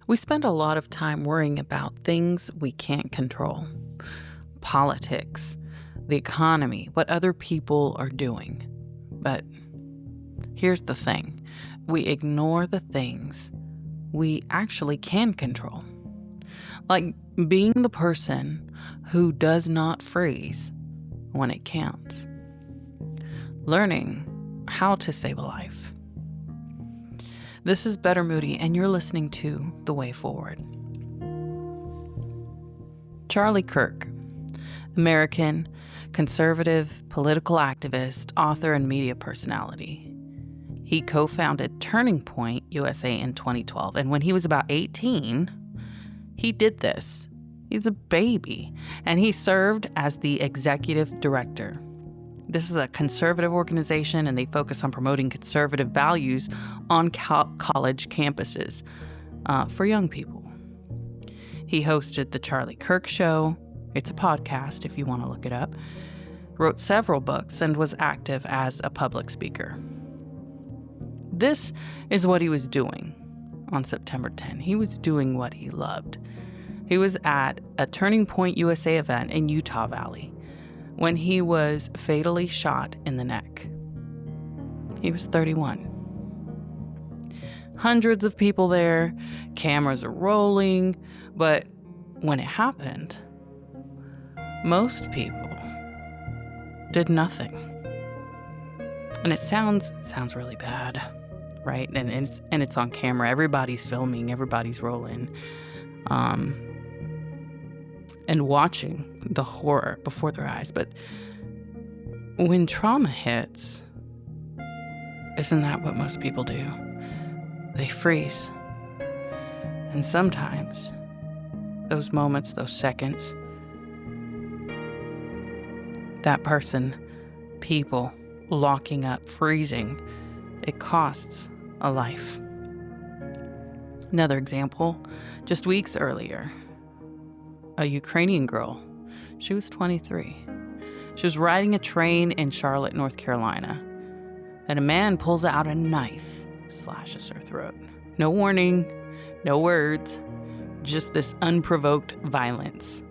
We spend a lot of time worrying about things we can't control. Politics, the economy, what other people are doing. But here's the thing. We ignore the things we actually can control. Like being the person who does not freeze when it counts. Learning how to save a life. This is Better Moody, and you're listening to The Way Forward. Charlie Kirk, American, conservative, political activist, author, and media personality. He co-founded Turning Point USA in 2012, and when he was about 18, he did this. He's a baby, and he served as the executive director. This is a conservative organization, and they focus on promoting conservative values on college campuses for young people. He hosted The Charlie Kirk Show. It's a podcast if you want to look it up. Wrote several books and was active as a public speaker. This is what he was doing on September 10. He was doing what he loved. He was at a Turning Point USA event in Utah Valley when he was fatally shot in the neck. He was 31. Hundreds of people there, cameras are rolling, but when it happened, most people did nothing. And it sounds really bad, right? And it's on camera. Everybody's filming, everybody's rolling. And watching the horror before their eyes. But when trauma hits, isn't that what most people do? They freeze. And sometimes those moments, those seconds, that person, people locking up, freezing, it costs a life. Another example, just weeks earlier, a Ukrainian girl. She was 23. She was riding a train in Charlotte, North Carolina, and a man pulls out a knife, slashes her throat. No warning, no words, just this unprovoked violence.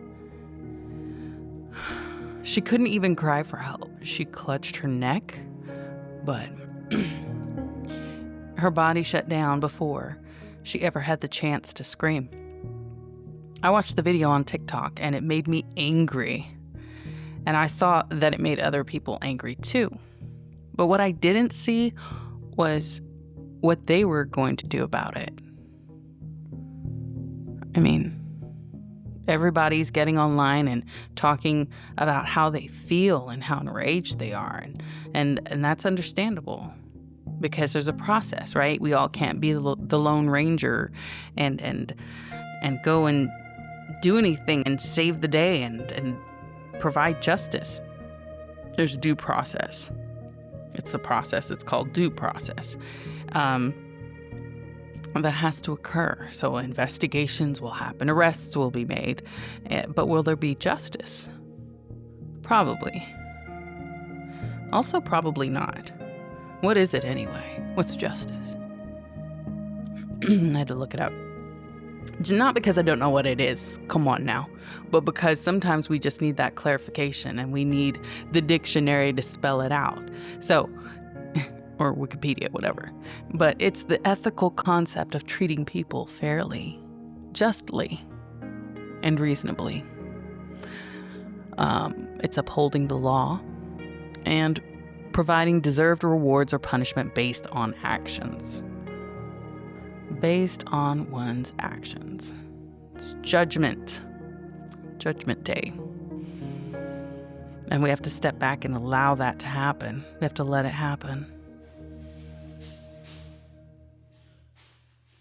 She couldn't even cry for help. She clutched her neck, but her body shut down before she ever had the chance to scream. I watched the video on TikTok and it made me angry. And I saw that it made other people angry too. But what I didn't see was what they were going to do about it. I mean, everybody's getting online and talking about how they feel and how enraged they are. And that's understandable because there's a process, right? We all can't be the Lone Ranger and go and do anything and save the day and provide justice. There's due process. It's the process. It's called due process. That has to occur. So investigations will happen. Arrests will be made. But will there be justice? Probably. Also, probably not. What is it anyway? What's justice? I had to look it up. Not because I don't know what it is, come on now, but because sometimes we just need that clarification and we need the dictionary to spell it out. So, or Wikipedia, whatever. But it's the ethical concept of treating people fairly, justly, and reasonably. It's upholding the law and providing deserved rewards or punishment based on actions. Based on one's actions. It's judgment day. And we have to step back and allow that to happen. We have to let it happen.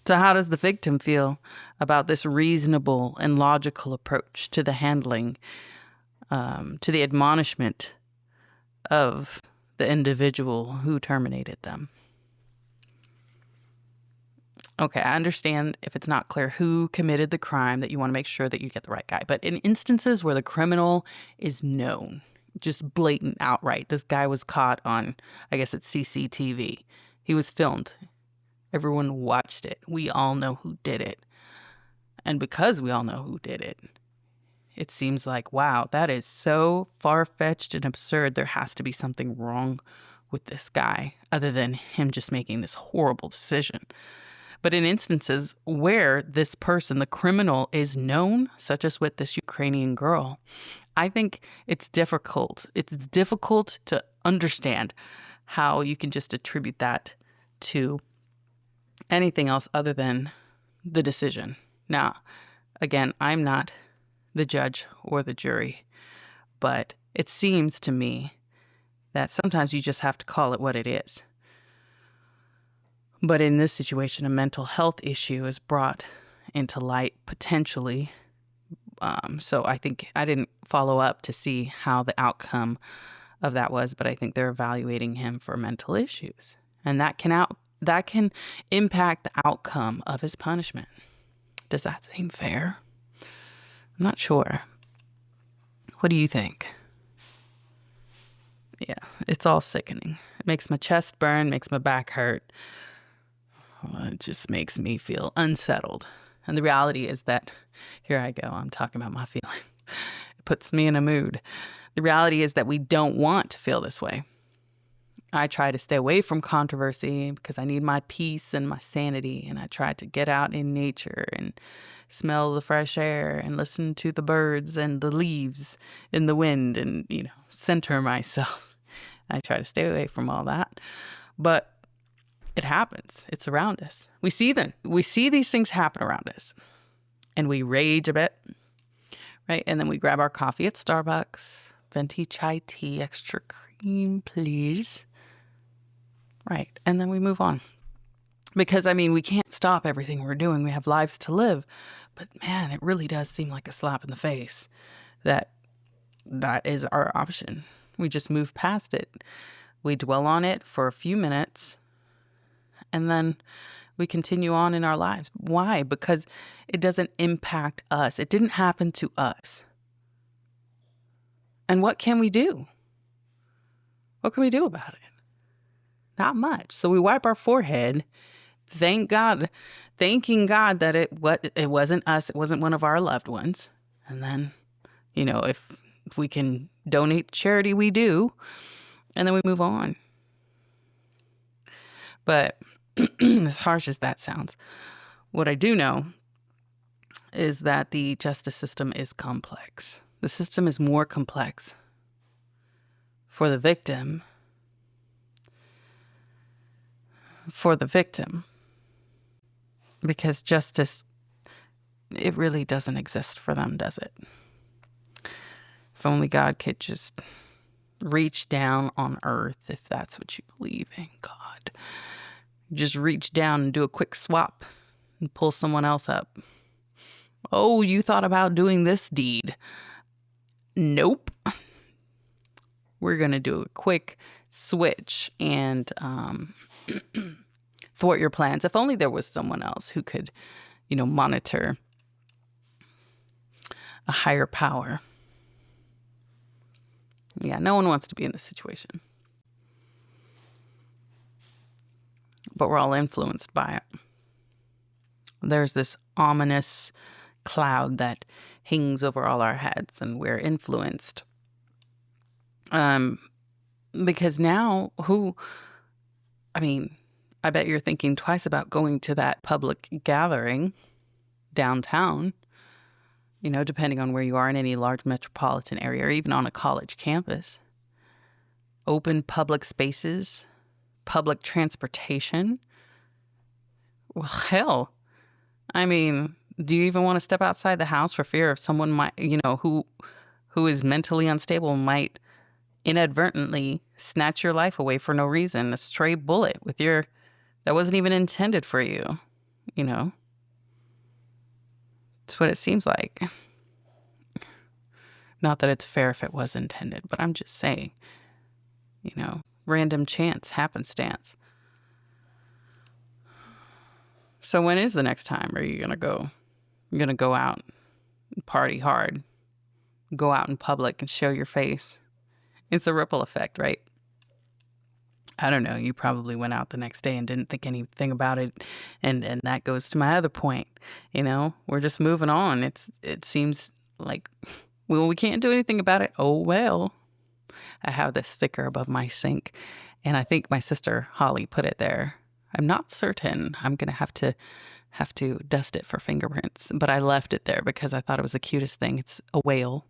So how does the victim feel about this reasonable and logical approach to the handling, to the admonishment of the individual who terminated them? Okay, I understand if it's not clear who committed the crime that you want to make sure that you get the right guy. But in instances where the criminal is known, just blatant outright, this guy was caught on, I guess it's CCTV. He was filmed. Everyone watched it. We all know who did it. And because we all know who did it, it seems like, wow, that is so far-fetched and absurd. There has to be something wrong with this guy other than him just making this horrible decision. But in instances where this person, the criminal, is known, such as with this Ukrainian girl, I think it's difficult. It's difficult to understand how you can just attribute that to anything else other than the decision. Now, again, I'm not the judge or the jury, but it seems to me that sometimes you just have to call it what it is. But in this situation, a mental health issue is brought into light potentially. So I think I didn't follow up to see how the outcome of that was, but I think they're evaluating him for mental issues. And that can impact the outcome of his punishment. Does that seem fair? I'm not sure. What do you think? Yeah, it's all sickening. It makes my chest burn, makes my back hurt. It just makes me feel unsettled. And the reality is that, here I go, I'm talking about my feelings. It puts me in a mood. The reality is that we don't want to feel this way. I try to stay away from controversy because I need my peace and my sanity. And I try to get out in nature and smell the fresh air and listen to the birds and the leaves in the wind and, center myself. I try to stay away from all that. But it happens. It's around us. We see these things happen around us. And we rage a bit, right? And then we grab our coffee at Starbucks. Venti chai tea, extra cream, please. Right. And then we move on. Because, we can't stop everything we're doing. We have lives to live. But man, it really does seem like a slap in the face that is our option. We just move past it. We dwell on it for a few minutes. And then we continue on in our lives. Why? Because it doesn't impact us. It didn't happen to us. And what can we do? What can we do about it? Not much. So we wipe our forehead, thanking God that it wasn't us, it wasn't one of our loved ones. And then, if we can donate to charity, we do. And then we move on. But as harsh as that sounds, what I do know is that the justice system is complex. The system is more complex for the victim. Because justice, it really doesn't exist for them, does it? If only God could just reach down on earth, if that's what you believe in, God. Just reach down and do a quick swap and pull someone else up. Oh, you thought about doing this deed. Nope. We're going to do a quick switch and thwart your plans. If only there was someone else who could, monitor a higher power. Yeah, no one wants to be in this situation. But we're all influenced by it. There's this ominous cloud that hangs over all our heads, and we're influenced. Because now I bet you're thinking twice about going to that public gathering downtown, depending on where you are in any large metropolitan area or even on a college campus. Open public spaces, public transportation. Well, hell, do you even want to step outside the house for fear of someone might, who is mentally unstable might inadvertently snatch your life away for no reason? A stray bullet that wasn't even intended for you, It's what it seems like. Not that it's fair if it was intended, but I'm just saying, random chance, happenstance. So when is the next time are you going to go? You're going to go out and party hard, go out in public and show your face. It's a ripple effect, right? I don't know, you probably went out the next day and didn't think anything about it. And that goes to my other point. We're just moving on. It seems like, well, we can't do anything about it. Oh, well. I have this sticker above my sink, and I think my sister Holly put it there. I'm not certain. I'm going to have to dust it for fingerprints, but I left it there because I thought it was the cutest thing. It's a whale,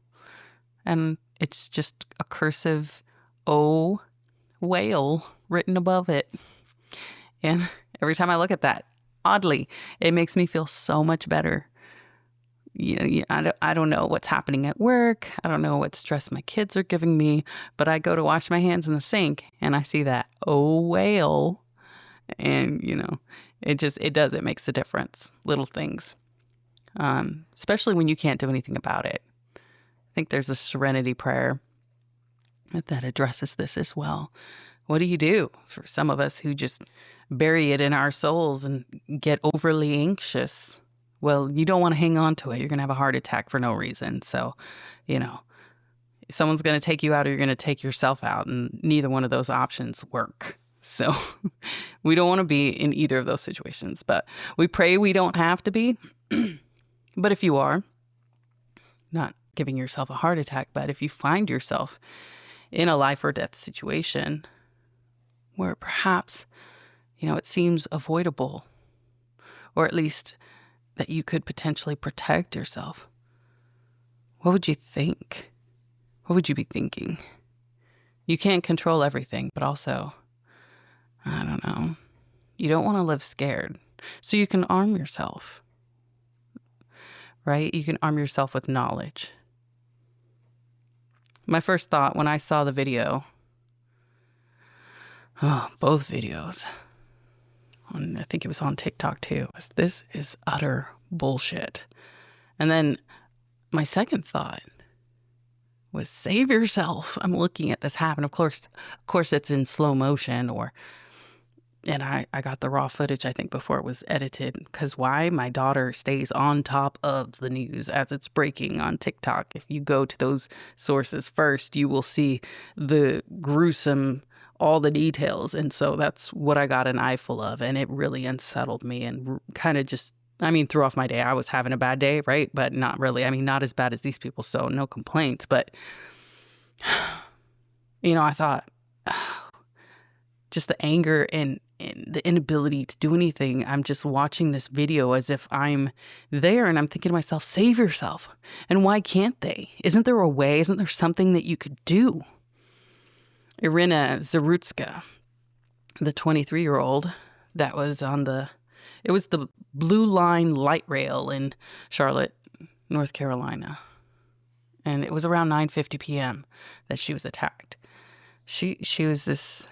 and it's just a cursive O whale written above it. And every time I look at that, oddly, it makes me feel so much better. I don't know what's happening at work. I don't know what stress my kids are giving me, but I go to wash my hands in the sink and I see that oh whale, and it makes a difference. Little things, especially when you can't do anything about it. I think there's a serenity prayer that addresses this as well. What do you do for some of us who just bury it in our souls and get overly anxious? Well, you don't want to hang on to it. You're going to have a heart attack for no reason. So, someone's going to take you out or you're going to take yourself out, and neither one of those options work. So we don't want to be in either of those situations, but we pray we don't have to be. But if you are, not giving yourself a heart attack, but if you find yourself in a life or death situation where perhaps, it seems avoidable, or at least that you could potentially protect yourself, what would you think? What would you be thinking? You can't control everything, but also, I don't know, you don't want to live scared. So you can arm yourself, right? You can arm yourself with knowledge. My first thought when I saw the video, both videos, I think it was on TikTok too, was this is utter bullshit. And then my second thought was save yourself. I'm looking at this happen. Of course it's in slow motion, and I got the raw footage, I think, before it was edited. Because why? My daughter stays on top of the news as it's breaking on TikTok. If you go to those sources first, you will see the gruesome, all the details. And so that's what I got an eyeful of. And it really unsettled me and kind of just, threw off my day. I was having a bad day, right? But not really. Not as bad as these people. So no complaints. But, I thought, just the anger and the inability to do anything. I'm just watching this video as if I'm there, and I'm thinking to myself, save yourself. And why can't they? Isn't there a way? Isn't there something that you could do? Iryna Zarutska, the 23-year-old that was it was the Blue Line light rail in Charlotte, North Carolina. And it was around 9:50 p.m. that she was attacked. She was this...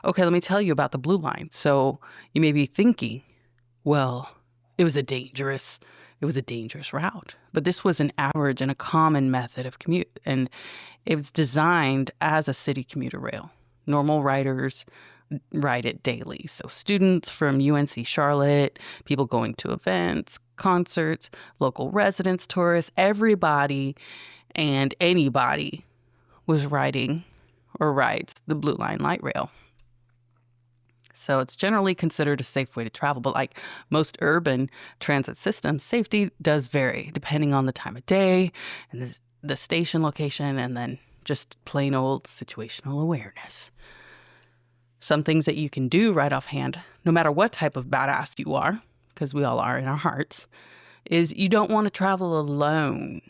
Okay, let me tell you about the Blue Line. So you may be thinking, well, it was a dangerous route. But this was an average and a common method of commute. And it was designed as a city commuter rail. Normal riders ride it daily. So students from UNC Charlotte, people going to events, concerts, local residents, tourists, everybody and anybody was riding or rides the Blue Line light rail. So it's generally considered a safe way to travel. But like most urban transit systems, safety does vary depending on the time of day and the station location, and then just plain old situational awareness. Some things that you can do right offhand, no matter what type of badass you are, because we all are in our hearts, is you don't want to travel alone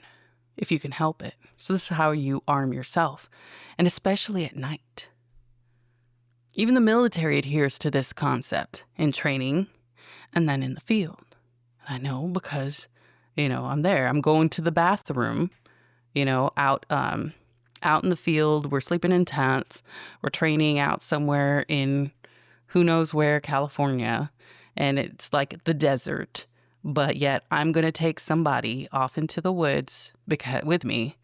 if you can help it. So this is how you arm yourself, and especially at night. Even the military adheres to this concept in training and then in the field. I know because, I'm there. I'm going to the bathroom, out in the field. We're sleeping in tents. We're training out somewhere in who knows where, California. And it's like the desert. But yet I'm going to take somebody off into the woods with me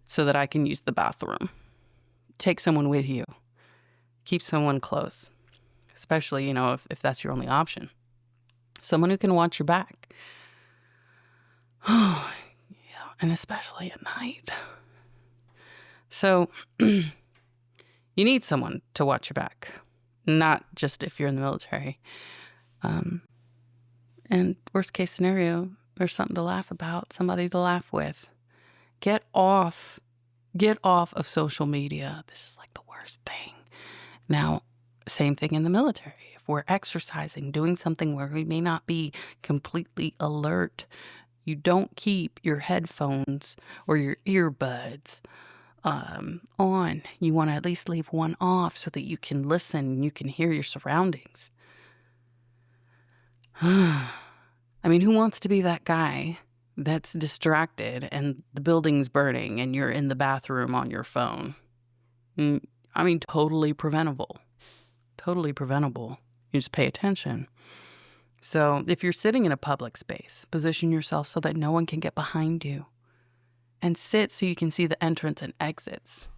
so that I can use the bathroom. Take someone with you. Keep someone close, especially, if that's your only option. Someone who can watch your back. Oh, yeah, and especially at night. So, You need someone to watch your back, not just if you're in the military. And worst case scenario, there's something to laugh about, somebody to laugh with. Get off of social media. This is like the worst thing. Now, same thing in the military. If we're exercising, doing something where we may not be completely alert, you don't keep your headphones or your earbuds on. You want to at least leave one off so that you can listen and you can hear your surroundings. I mean, who wants to be that guy that's distracted and the building's burning and you're in the bathroom on your phone? I mean, totally preventable. Totally preventable. You just pay attention. So if you're sitting in a public space, position yourself so that no one can get behind you. And sit so you can see the entrance and exits.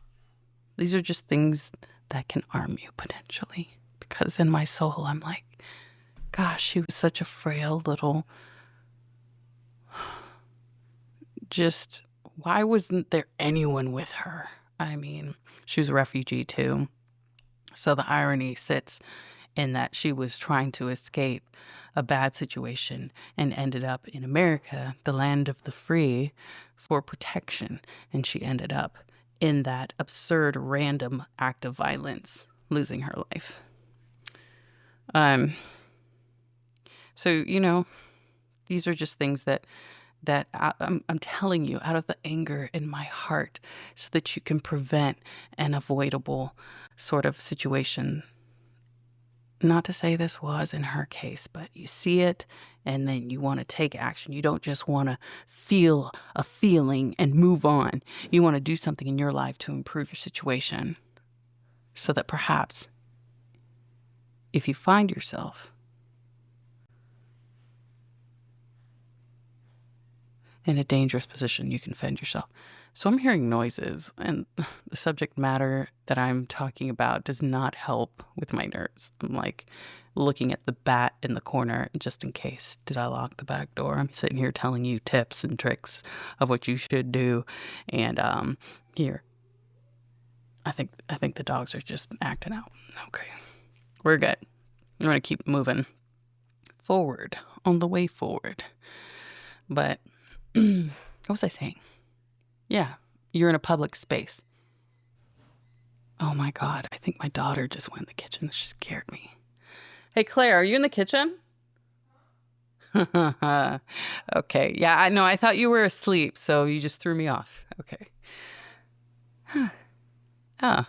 These are just things that can arm you potentially. Because in my soul, I'm like, gosh, she was such a frail little... Just, why wasn't there anyone with her? I mean, she was a refugee too. So the irony sits in that she was trying to escape a bad situation and ended up in America, the land of the free, for protection. And she ended up in that absurd, random act of violence, losing her life. So, you know, these are just things that I'm telling you out of the anger in my heart so that you can prevent an avoidable sort of situation. Not to say this was in her case, but you see it and then you want to take action. You don't just want to feel a feeling and move on. You want to do something in your life to improve your situation so that perhaps if you find yourself in a dangerous position, you can defend yourself. So I'm hearing noises, and the subject matter that I'm talking about does not help with my nerves. I'm like looking at the bat in the corner just in case. Did I lock the back door? I'm sitting here telling you tips and tricks of what you should do. And here, I think the dogs are just acting out. Okay, we're good. I'm going to keep moving forward on the way forward. But what was I saying? Yeah, you're in a public space. Oh my God, I think my daughter just went in the kitchen. She scared me. Hey, Claire, are you in the kitchen? Okay, yeah, I know. I thought you were asleep, so you just threw me off. Okay.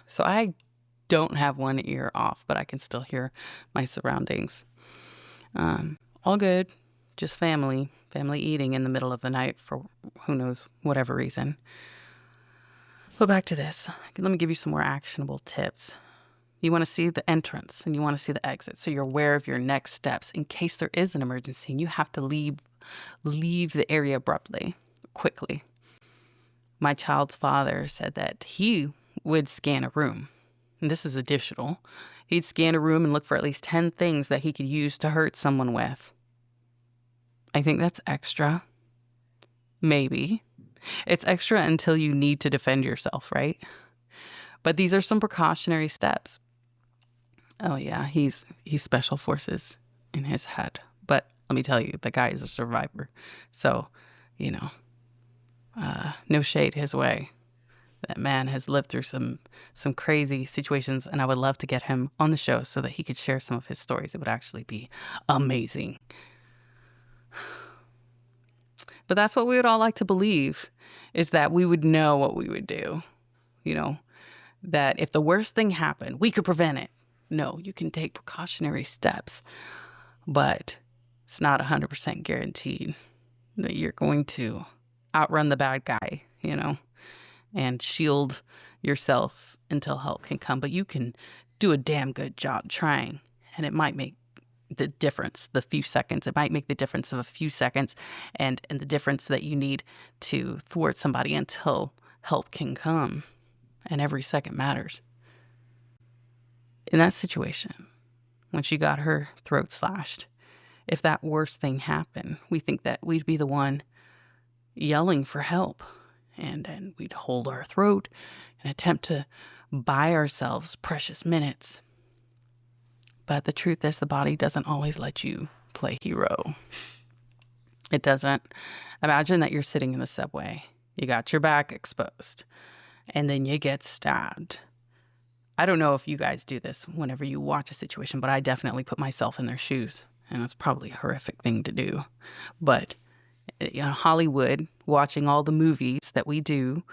So I don't have one ear off, but I can still hear my surroundings. All good, just family eating in the middle of the night for who knows, whatever reason. But back to this. Let me give you some more actionable tips. You want to see the entrance and you want to see the exit, so you're aware of your next steps in case there is an emergency and you have to leave the area abruptly, quickly. My child's father said that he would scan a room. And this is additional. He'd scan a room and look for at least 10 things that he could use to hurt someone with. I think that's extra. Maybe. It's extra until you need to defend yourself, right? But these are some precautionary steps. Oh yeah, he's special forces in his head. But let me tell you, the guy is a survivor. So, you know, no shade his way. That man has lived through some crazy situations, and I would love to get him on the show so that he could share some of his stories. It would actually be amazing. But that's what we would all like to believe, is that we would know what we would do. You know, that if the worst thing happened, we could prevent it. No, you can take precautionary steps, but it's not 100% guaranteed that you're going to outrun the bad guy, you know, and shield yourself until help can come. But you can do a damn good job trying, and it might make the difference, the few seconds. It might make the difference of a few seconds and the difference that you need to thwart somebody until help can come. And every second matters. In that situation, when she got her throat slashed, if that worst thing happened, we think that we'd be the one yelling for help. And we'd hold our throat and attempt to buy ourselves precious minutes. But the truth is, the body doesn't always let you play hero. It doesn't. Imagine that you're sitting in the subway. You got your back exposed, and then you get stabbed. I don't know if you guys do this whenever you watch a situation, but I definitely put myself in their shoes, and it's probably a horrific thing to do. But Hollywood, watching all the movies that we do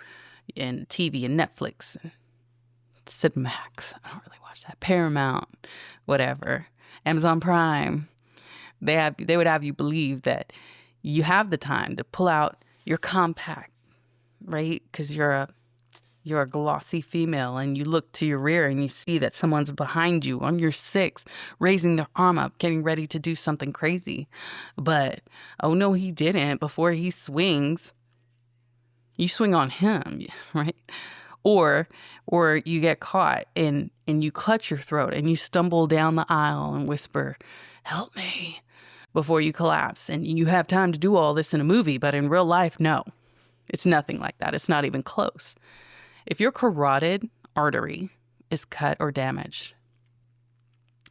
in TV and Netflix and Cinemax, I don't really watch that, Paramount, whatever, Amazon Prime, they would have you believe that you have the time to pull out your compact, right? Because you're a glossy female, and you look to your rear and you see that someone's behind you on your six, raising their arm up, getting ready to do something crazy. But, oh no, he didn't. Before he swings, you swing on him, right? Or you get caught and you clutch your throat and you stumble down the aisle and whisper, "Help me," before you collapse. And you have time to do all this in a movie, but in real life, no. It's nothing like that. It's not even close. If your carotid artery is cut or damaged,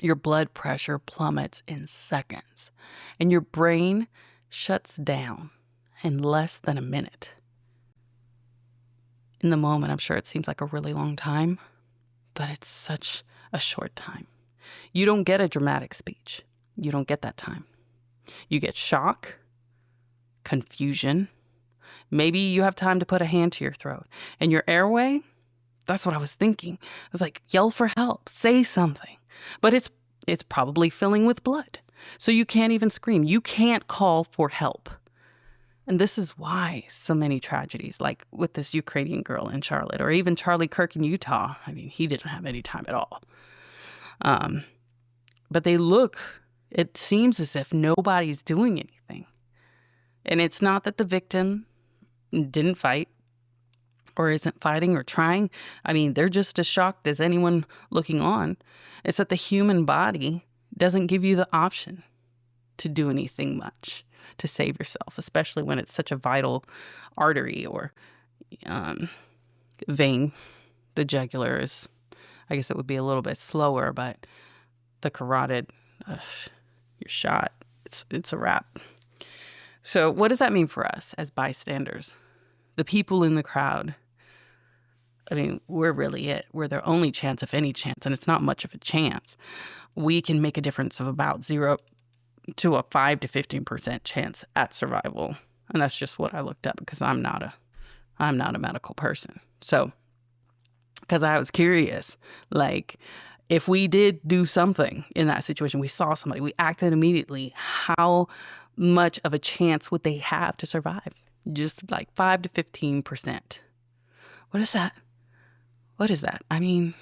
your blood pressure plummets in seconds, and your brain shuts down in less than a minute. In the moment, I'm sure it seems like a really long time, but it's such a short time. You don't get a dramatic speech. You don't get that time. You get shock, confusion. Maybe you have time to put a hand to your throat. And your airway, that's what I was thinking. I was like, yell for help, say something. But it's probably filling with blood. So you can't even scream. You can't call for help. And this is why so many tragedies, like with this Ukrainian girl in Charlotte, or even Charlie Kirk in Utah. I mean, he didn't have any time at all. But it seems as if nobody's doing anything. And it's not that the victim didn't fight or isn't fighting or trying. I mean, they're just as shocked as anyone looking on. It's that the human body doesn't give you the option to do anything much to save yourself, especially when it's such a vital artery or vein. The jugular is, I guess it would be a little bit slower, but the carotid, you're shot. It's a wrap. So what does that mean for us as bystanders? The people in the crowd. I mean, we're really it. We're their only chance, if any chance, and it's not much of a chance. We can make a difference of about 0 to a 5 to 15% chance at survival. And that's just what I looked up because I'm not a medical person. So, because I was curious, like, if we did do something in that situation, we saw somebody, we acted immediately, how much of a chance would they have to survive? Just like 5 to 15%. What is that? What is that? I mean,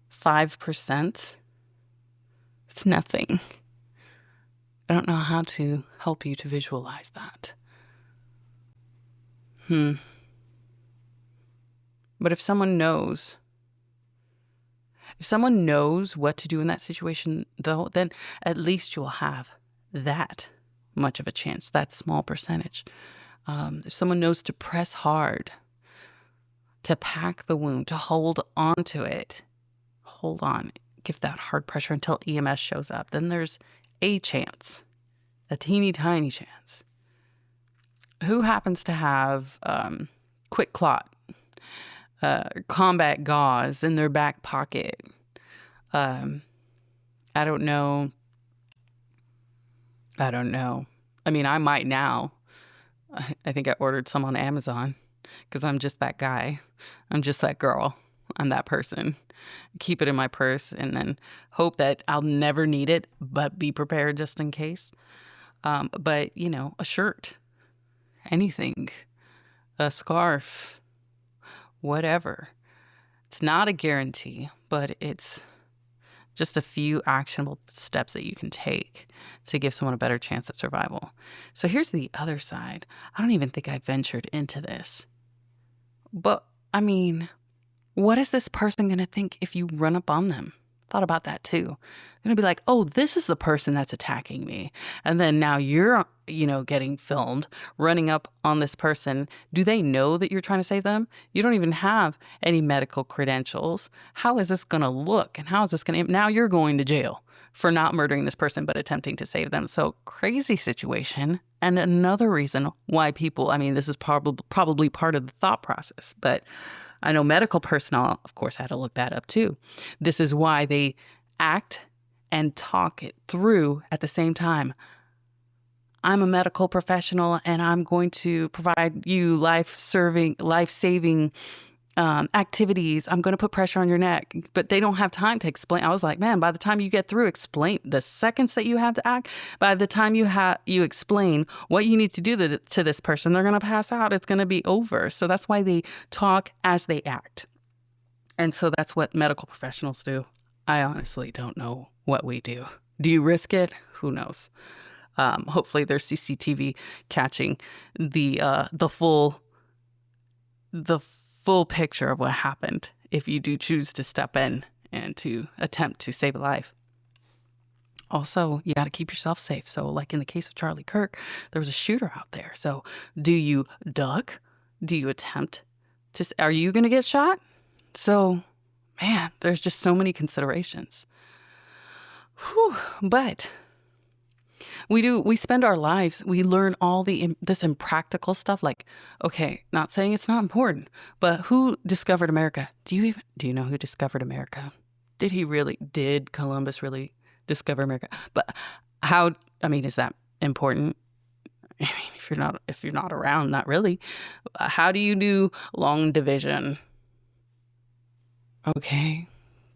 5%? It's nothing. I don't know how to help you to visualize that. But if someone knows what to do in that situation, though, then at least you'll have that much of a chance, that small percentage. If someone knows to press hard, to pack the wound, to hold on to it, hold on, give that hard pressure until EMS shows up, then there's a chance, a teeny tiny chance. Who happens to have quick clot, combat gauze in their back pocket? I don't know. I mean, I might now. I think I ordered some on Amazon because I'm just that guy. I'm just that girl. I'm that person. Keep it in my purse and then hope that I'll never need it, but be prepared just in case. But, a shirt, anything, a scarf, whatever. It's not a guarantee, but it's just a few actionable steps that you can take to give someone a better chance at survival. So here's the other side. I don't even think I ventured into this. But, I mean, what is this person going to think if you run up on them Thought about that too. They're going to be like, oh, this is the person that's attacking me. And then now you're, getting filmed, running up on this person. Do they know that you're trying to save them? You don't even have any medical credentials. How is this going to look? And how is this going to, now you're going to jail for not murdering this person, but attempting to save them. So crazy situation. And another reason why people, this is probably part of the thought process, but I know medical personnel, of course, had to look that up too. This is why they act and talk it through at the same time. I'm a medical professional and I'm going to provide you life-saving activities. I'm going to put pressure on your neck, but they don't have time to explain. I was like, man, by the time you get through, explain the seconds that you have to act. By the time you explain what you need to do to this person, they're going to pass out. It's going to be over. So that's why they talk as they act. And so that's what medical professionals do. I honestly don't know what we do. Do you risk it? Who knows? Hopefully there's CCTV catching the full picture of what happened if you do choose to step in and to attempt to save a life. Also, you got to keep yourself safe. So like in the case of Charlie Kirk, there was a shooter out there. So do you duck? Do you attempt to, are you going to get shot? So, man, there's just so many considerations. Whew. But we spend our lives, we learn all this impractical stuff. Like, okay, not saying it's not important, but who discovered America? Do you know who discovered America? Did Columbus really discover America? But how, is that important? If you're not around, not really. How do you do long division? Okay,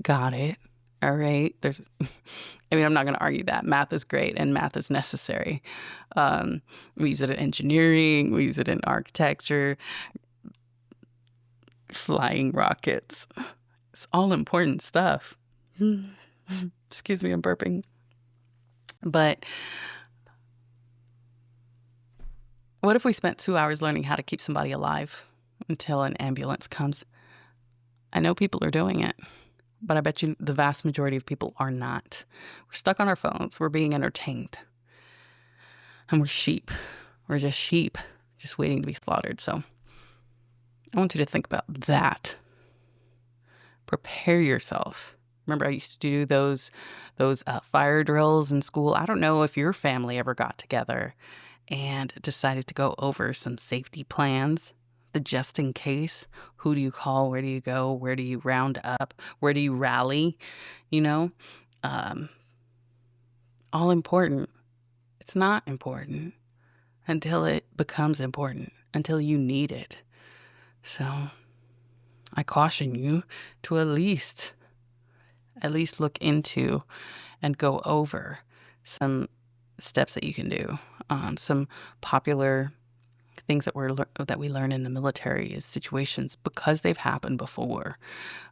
got it. All right. I'm not going to argue that. Math is great and math is necessary. We use it in engineering. We use it in architecture, flying rockets. It's all important stuff. Excuse me, I'm burping. But what if we spent 2 hours learning how to keep somebody alive until an ambulance comes? I know people are doing it, but I bet you the vast majority of people are not. We're stuck on our phones. We're being entertained. And we're sheep. We're just sheep, just waiting to be slaughtered. So I want you to think about that. Prepare yourself. Remember, I used to do those fire drills in school. I don't know if your family ever got together and decided to go over some safety plans. The just in case. Who do you call? Where do you go? Where do you round up? Where do you rally? All important. It's not important until it becomes important, until you need it. So I caution you to at least look into and go over some steps that you can do. Some popular things that we learn in the military is situations because they've happened before.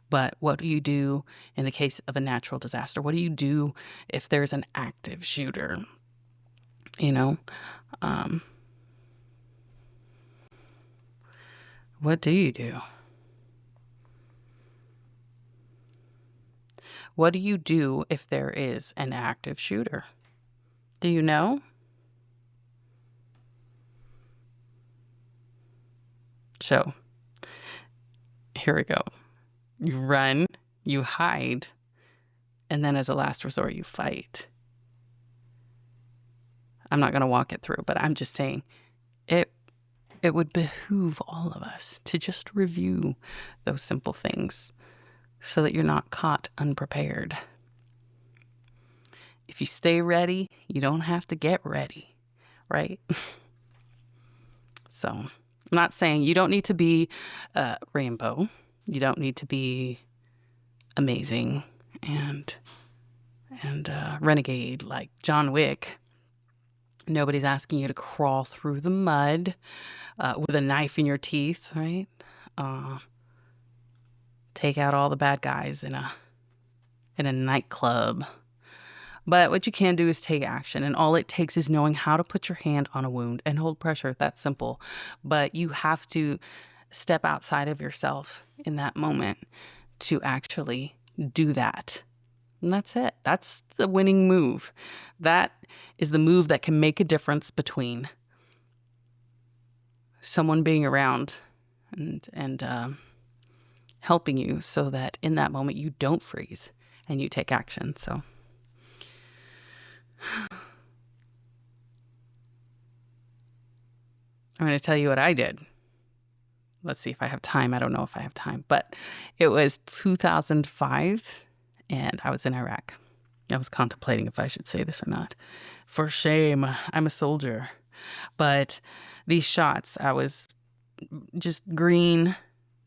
But what do you do in the case of a natural disaster? What do you do if there's an active shooter? What do you do? What do you do if there is an active shooter? Do you know? So, here we go. You run, you hide, and then as a last resort, you fight. I'm not going to walk it through, but I'm just saying it would behoove all of us to just review those simple things so that you're not caught unprepared. If you stay ready, you don't have to get ready, right? So I'm not saying you don't need to be Rainbow. You don't need to be amazing and renegade like John Wick. Nobody's asking you to crawl through the mud with a knife in your teeth, right? Take out all the bad guys in a nightclub. But what you can do is take action, and all it takes is knowing how to put your hand on a wound and hold pressure. That's simple. But you have to step outside of yourself in that moment to actually do that. And that's it. That's the winning move. That is the move that can make a difference between someone being around and helping you, so that in that moment you don't freeze and you take action. So I'm going to tell you what I did. Let's see if I have time. I don't know if I have time, but it was 2005 and I was in Iraq. I was contemplating if I should say this or not. For shame, I'm a soldier. But these shots, I was just green,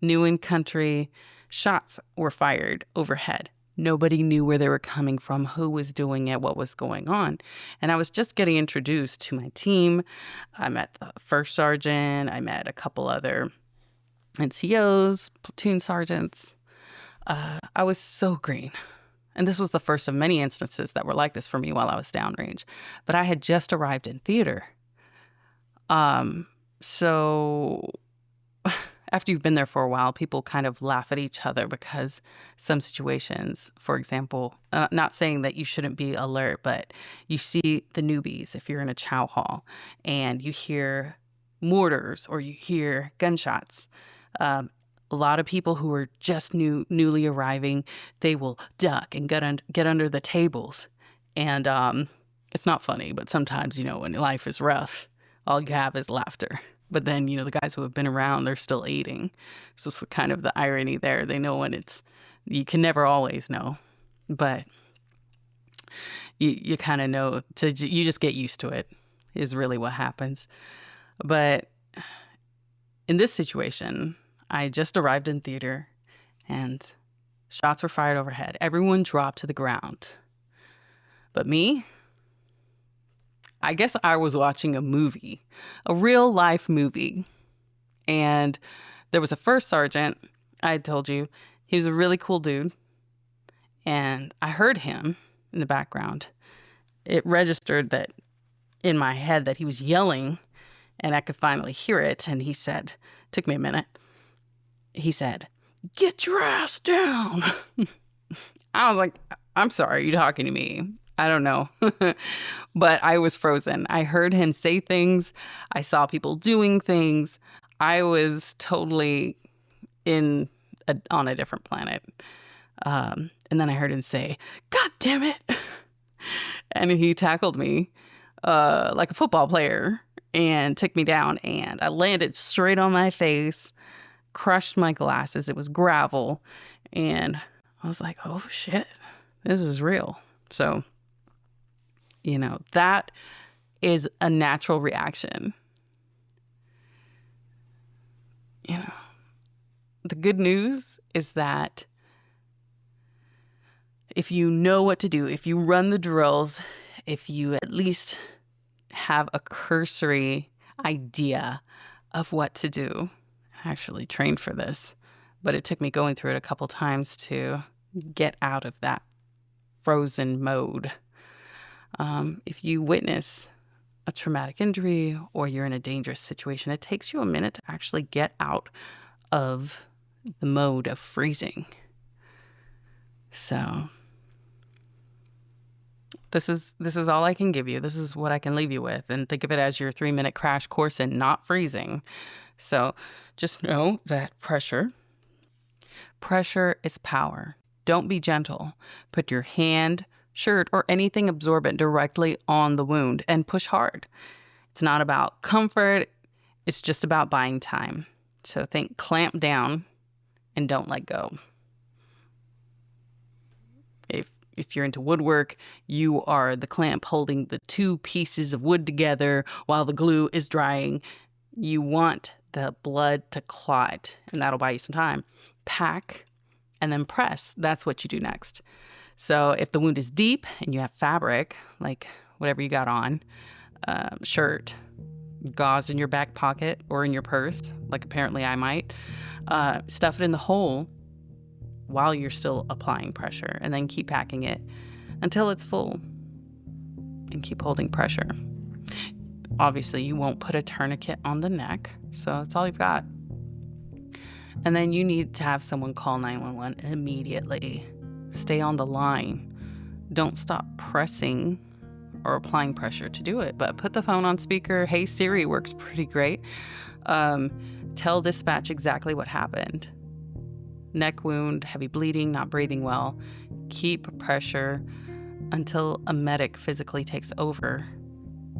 new in country. Shots were fired overhead. Nobody knew where they were coming from, who was doing it, what was going on. And I was just getting introduced to my team. I met the first sergeant. I met a couple other NCOs, platoon sergeants. I was so green. And this was the first of many instances that were like this for me while I was downrange. But I had just arrived in theater. So after you've been there for a while, people kind of laugh at each other because some situations, for example, not saying that you shouldn't be alert, but you see the newbies if you're in a chow hall and you hear mortars or you hear gunshots. A lot of people who are just newly arriving, they will duck and get under the tables. And it's not funny, but sometimes, when life is rough, all you have is laughter. But then, the guys who have been around, they're still eating. It's just kind of the irony there. They know when you can never always know. But you kind of know, you just get used to it is really what happens. But in this situation, I just arrived in theater and shots were fired overhead. Everyone dropped to the ground. But me, I guess I was watching a movie, a real life movie. And there was a first sergeant, I had told you, he was a really cool dude. And I heard him in the background. It registered that in my head that he was yelling and I could finally hear it. And he said, took me a minute. He said, "Get your ass down." I was like, I'm sorry, you talking to me? I don't know. But I was frozen. I heard him say things. I saw people doing things. I was totally on a different planet. And then I heard him say, "God damn it." And he tackled me like a football player and took me down. And I landed straight on my face, crushed my glasses. It was gravel. And I was like, oh, shit, this is real. So, that is a natural reaction. The good news is that if you know what to do, if you run the drills, if you at least have a cursory idea of what to do, I actually trained for this, but it took me going through it a couple times to get out of that frozen mode. If you witness a traumatic injury or you're in a dangerous situation, it takes you a minute to actually get out of the mode of freezing. So this is all I can give you. This is what I can leave you with. And think of it as your 3-minute crash course in not freezing. So just know that pressure is power. Don't be gentle. Put your hand, shirt, or anything absorbent directly on the wound and push hard. It's not about comfort. It's just about buying time. So think clamp down and don't let go. If you're into woodwork, you are the clamp holding the two pieces of wood together while the glue is drying. You want the blood to clot, and that'll buy you some time. Pack and then press. That's what you do next. So if the wound is deep and you have fabric, like whatever you got on, shirt, gauze in your back pocket or in your purse, like apparently I might, stuff it in the hole while you're still applying pressure, and then keep packing it until it's full and keep holding pressure. Obviously, you won't put a tourniquet on the neck, so that's all you've got. And then you need to have someone call 911 immediately. Stay on the line. don't stop pressing or applying pressure to do it, but put the phone on speaker. Hey Siri works pretty great. Tell dispatch exactly what happened. Neck wound, heavy bleeding, not breathing well. Keep pressure until a medic physically takes over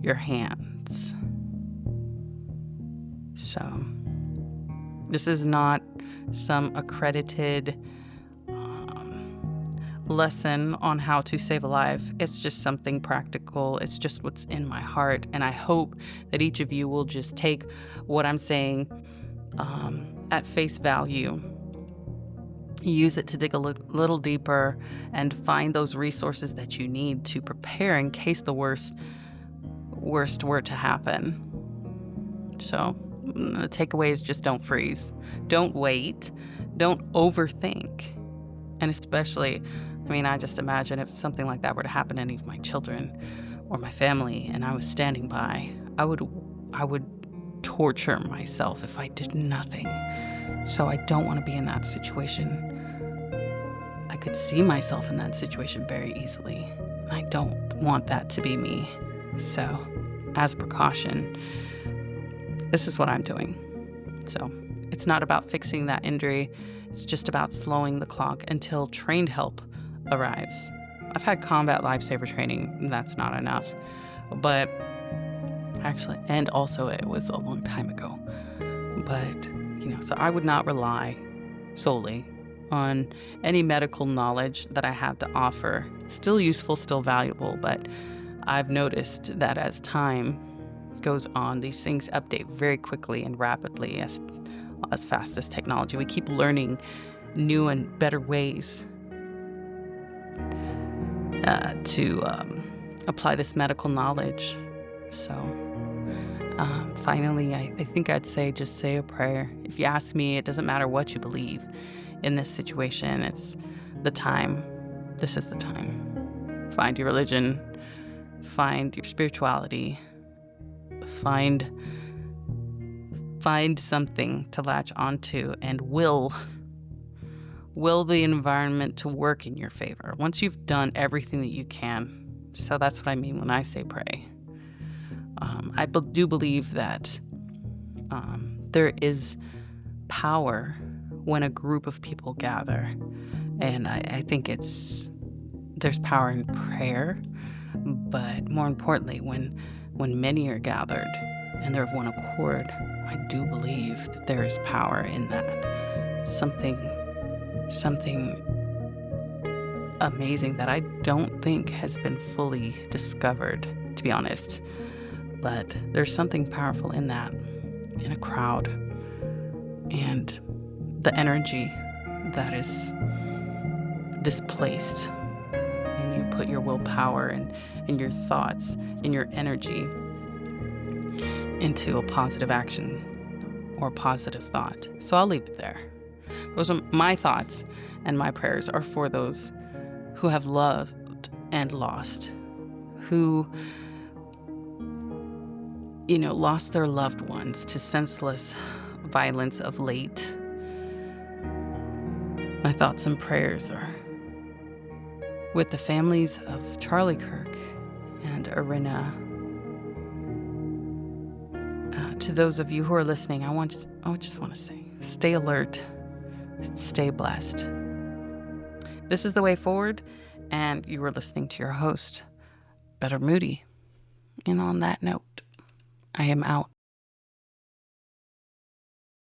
your hands. So, this is not some accredited lesson on how to save a life. It's just something practical. It's just what's in my heart. And I hope that each of you will just take what I'm saying at face value, use it to dig a little deeper and find those resources that you need to prepare in case the worst were to happen. So the takeaway is just don't freeze. Don't wait. Don't overthink. And especially, I just imagine if something like that were to happen to any of my children or my family and I was standing by, I would torture myself if I did nothing. So I don't want to be in that situation. I could see myself in that situation very easily. I don't want that to be me. So, as a precaution, this is what I'm doing. So, it's not about fixing that injury. It's just about slowing the clock until trained help arrives. I've had combat lifesaver training, and that's not enough. But actually, and also it was a long time ago. But, so I would not rely solely on any medical knowledge that I have to offer. It's still useful, still valuable, but I've noticed that as time goes on, these things update very quickly and rapidly as fast as technology. We keep learning new and better ways to apply this medical knowledge. So finally, I think I'd say just say a prayer. If you ask me, it doesn't matter what you believe in this situation. It's the time. This is the time. Find your religion. Find your spirituality. Find something to latch onto and will the environment to work in your favor once you've done everything that you can. So that's what I mean when I say pray. I do believe that there is power when a group of people gather, and I think there's power in prayer, but more importantly, when many are gathered and they're of one accord, I do believe that there is power in that. Something amazing that I don't think has been fully discovered, to be honest. But there's something powerful in that, in a crowd, and the energy that is displaced. And you put your willpower and your thoughts and your energy into a positive action or positive thought. So I'll leave it there. Those are my thoughts, and my prayers are for those who have loved and lost, who lost their loved ones to senseless violence of late. My thoughts and prayers are with the families of Charlie Kirk and Iryna. To those of you who are listening, I just want to say, stay alert, stay blessed. This is the way forward, and you are listening to your host, Better Moody. And on that note, I am out.